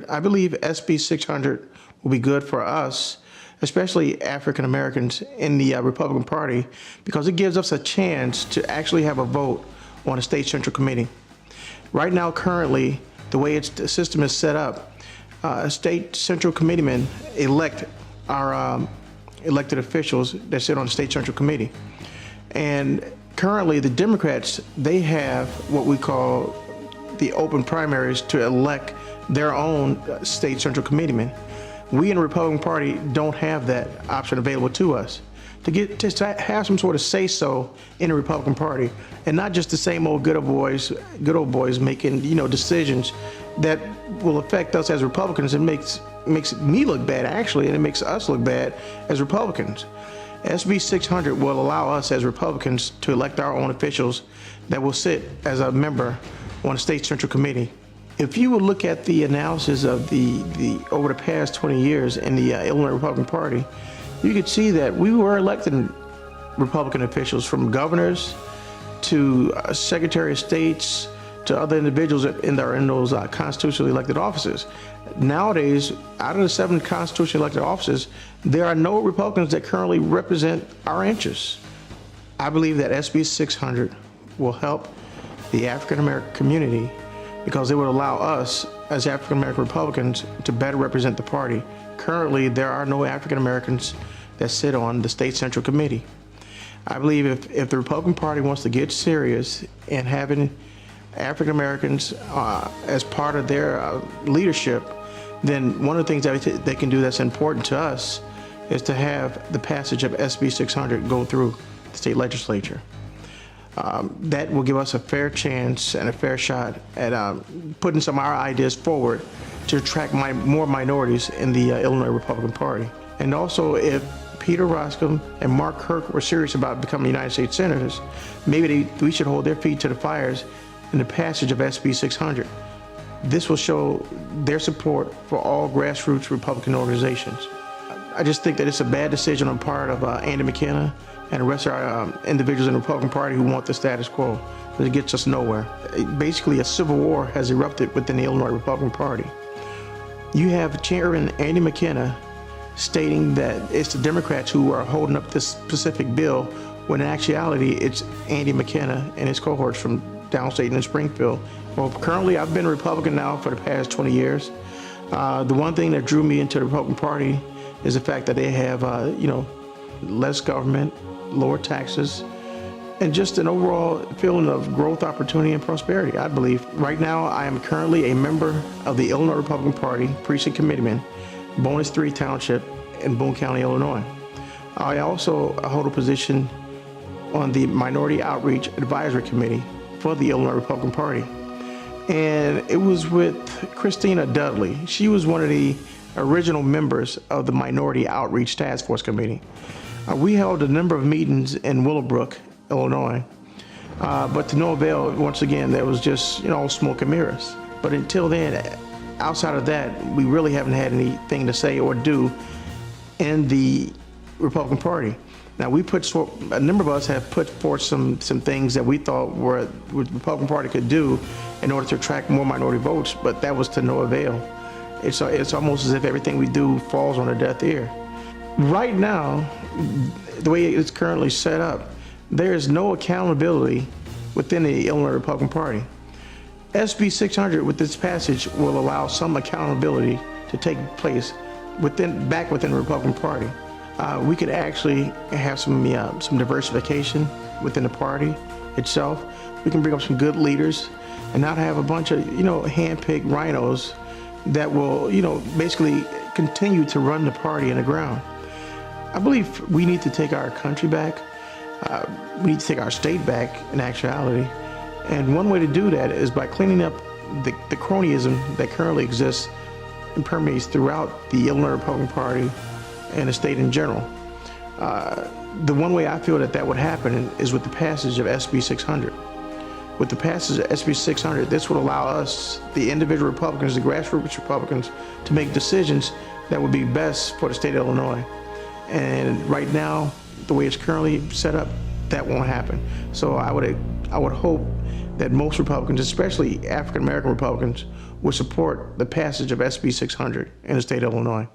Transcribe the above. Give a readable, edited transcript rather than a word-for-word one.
I believe SB600 will be good for us, especially African Americans in the Republican Party, because it gives us a chance to actually have a vote on a state central committee. Right now, currently, the way the system is set up, state central committeemen elect our elected officials that sit on the state central committee. And currently, the Democrats, they have what we call the open primaries to elect their own state central committeemen. We in the Republican Party don't have that option available to us. To have some sort of say-so in the Republican Party, and not just the same old good old boys making decisions that will affect us as Republicans. It makes me look bad, actually, and it makes us look bad as Republicans. SB 600 will allow us as Republicans to elect our own officials that will sit as a member on a state central committee. If you would look at the analysis of the over the past 20 years in the Illinois Republican Party, you could see that we were electing Republican officials, from governors to secretary of states to other individuals in those constitutionally elected offices. Nowadays, out of the 7 constitutionally elected offices, there are no Republicans that currently represent our interests. I believe that SB 600 will help the African American community, because it would allow us as African American Republicans to better represent the party. Currently, there are no African Americans that sit on the state central committee. I believe if the Republican Party wants to get serious in having African Americans as part of their leadership, then one of the things that they can do that's important to us is to have the passage of SB 600 go through the state legislature. That will give us a fair chance and a fair shot at putting some of our ideas forward to attract more minorities in the Illinois Republican Party. And also, if Peter Roscom and Mark Kirk were serious about becoming United States Senators, maybe we should hold their feet to the fires in the passage of SB 600. This will show their support for all grassroots Republican organizations. I just think that it's a bad decision on the part of Andy McKenna and the rest of our individuals in the Republican Party who want the status quo, but it gets us nowhere. Basically, a civil war has erupted within the Illinois Republican Party. You have Chairman Andy McKenna stating that it's the Democrats who are holding up this specific bill, when in actuality it's Andy McKenna and his cohorts from downstate in Springfield. Well, currently I've been a Republican now for the past 20 years. The one thing that drew me into the Republican Party is the fact that they have, less government, lower taxes, and just an overall feeling of growth, opportunity, and prosperity, I believe. Right now, I am currently a member of the Illinois Republican Party Precinct Committeeman, Bonus 3 Township in Boone County, Illinois. I also hold a position on the Minority Outreach Advisory Committee for the Illinois Republican Party. And it was with Christina Dudley. She was one of the original members of the Minority Outreach Task Force Committee. We held a number of meetings in Willowbrook, Illinois, but to no avail. Once again, there was just, smoke and mirrors. But until then, outside of that, we really haven't had anything to say or do in the Republican Party. Now, a number of us have put forth some things that we thought what the Republican Party could do in order to attract more minority votes, but that was to no avail. It's almost as if everything we do falls on a deaf ear. Right now, the way it's currently set up, there is no accountability within the Illinois Republican Party. SB 600 with this passage will allow some accountability to take place back within the Republican Party. We could actually have some diversification within the party itself. We can bring up some good leaders and not have a bunch of hand-picked rhinos that will basically continue to run the party in the ground. I believe we need to take our country back. We need to take our state back in actuality. And one way to do that is by cleaning up the cronyism that currently exists and permeates throughout the Illinois Republican Party and the state in general. The one way I feel that would happen is with the passage of SB 600. With the passage of SB 600, this would allow us, the individual Republicans, the grassroots Republicans, to make decisions that would be best for the state of Illinois. And right now, the way it's currently set up, that won't happen. So I would hope that most Republicans, especially African American Republicans, would support the passage of SB 600 in the state of Illinois.